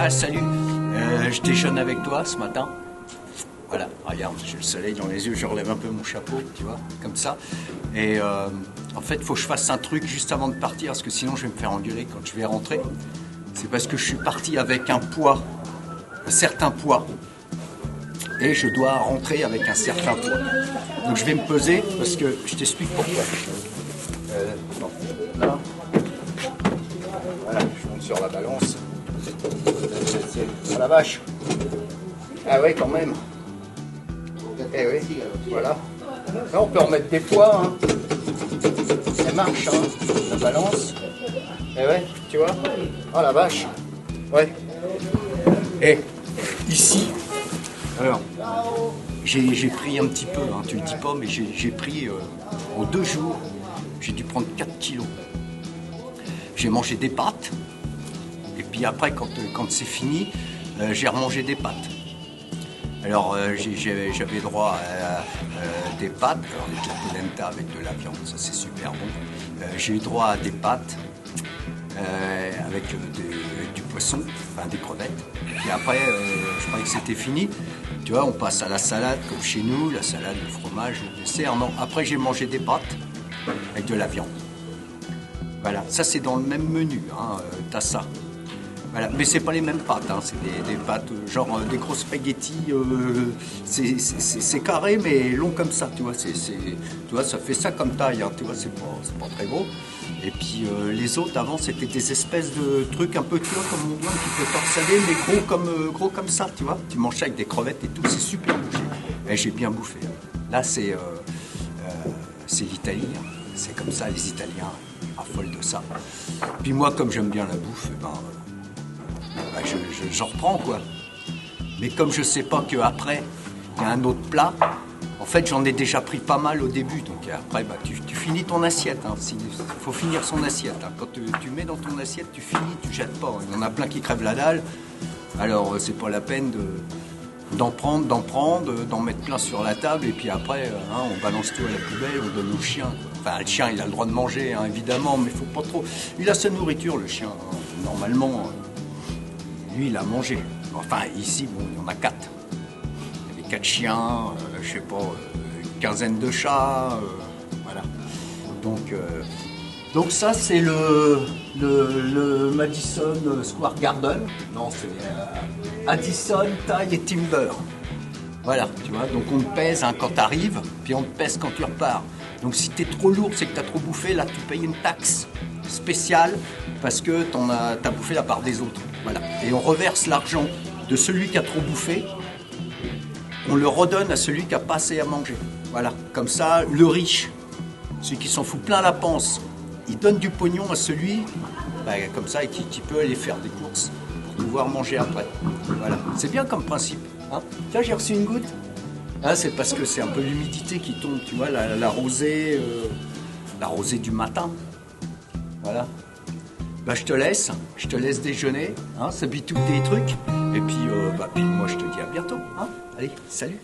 Ah salut, je déjeune avec toi ce matin. Voilà, regarde, j'ai le soleil dans les yeux, je relève un peu mon chapeau, tu vois, comme ça. Et en fait, il faut que je fasse un truc juste avant de partir, parce que sinon je vais me faire engueuler quand je vais rentrer. C'est parce que je suis parti avec un poids, un certain poids. Et je dois rentrer avec un certain poids. Donc je vais me peser, parce que je t'explique pourquoi. Là. Voilà, je monte sur la balance. Oh la vache! Ah ouais, quand même. Eh oui, voilà. Là, on peut remettre des poids. Hein. Ça marche, hein, la balance. Eh ouais, tu vois. Oh la vache. Ouais. Et ici, alors, j'ai pris un petit peu, hein, tu le dis pas, mais j'ai pris en 2 jours, j'ai dû prendre 4 kilos. J'ai mangé des pâtes. Et puis après, quand c'est fini, j'ai remangé des pâtes. Alors j'avais droit à des pâtes, alors des polenta avec de la viande, ça c'est super bon. J'ai eu droit à des pâtes avec du poisson, enfin des crevettes. Et après, je croyais que c'était fini. Tu vois, on passe à la salade comme chez nous, la salade, le fromage, le dessert. Non, après j'ai mangé des pâtes avec de la viande. Voilà, ça c'est dans le même menu, hein, t'as ça. Voilà. Mais c'est pas les mêmes pâtes, hein. C'est des pâtes genre des gros spaghettis, c'est carré mais long comme ça, tu vois, tu vois, ça fait ça comme taille, hein, tu vois, c'est pas très gros. Et puis les autres avant c'était des espèces de trucs un peu, tu vois, comme on voit un petit peu torsadés mais gros comme ça, tu vois. Tu manges ça avec des crevettes et tout, c'est super bouché. Et j'ai bien bouffé. Là c'est l'Italie, hein. C'est comme ça, les Italiens affolent de ça. Puis moi comme j'aime bien la bouffe, j'en reprends quoi. Mais comme je sais pas qu'après il y a un autre plat, en fait j'en ai déjà pris pas mal au début. Donc après tu finis ton assiette. Hein. Il faut finir son assiette. Hein. Quand tu mets dans ton assiette, tu finis, tu jettes pas. Il y en a plein qui crèvent la dalle. Alors c'est pas la peine d'en prendre, d'en mettre plein sur la table et puis après on balance tout à la poubelle, on donne au chien. Quoi. Enfin le chien il a le droit de manger hein, évidemment, mais il faut pas trop. Il a sa nourriture le chien. Hein. Normalement. Lui, il a mangé. Enfin, ici, bon, il y en a 4. Il y avait 4 chiens, je sais pas, une quinzaine de chats, voilà. Donc ça, c'est le Madison Square Garden. Non, c'est Addison, Taille et Timber. Voilà, tu vois. Donc on te pèse hein, quand tu arrives, puis on te pèse quand tu repars. Donc si tu es trop lourd, c'est que tu as trop bouffé, là, tu payes une taxe spéciale parce que t'as bouffé la part des autres. Voilà. Et on reverse l'argent de celui qui a trop bouffé, on le redonne à celui qui n'a pas assez à manger. Voilà. Comme ça, le riche, celui qui s'en fout plein la panse, il donne du pognon à celui, comme ça, qui peut aller faire des courses pour pouvoir manger après. Voilà. C'est bien comme principe. Hein. Tiens, j'ai reçu une goutte. Ah, c'est parce que c'est un peu l'humidité qui tombe, tu vois, la rosée du matin. Voilà. Je te laisse déjeuner, hein, s'habille tous tes trucs, et puis, puis moi je te dis à bientôt. Hein. Allez, salut!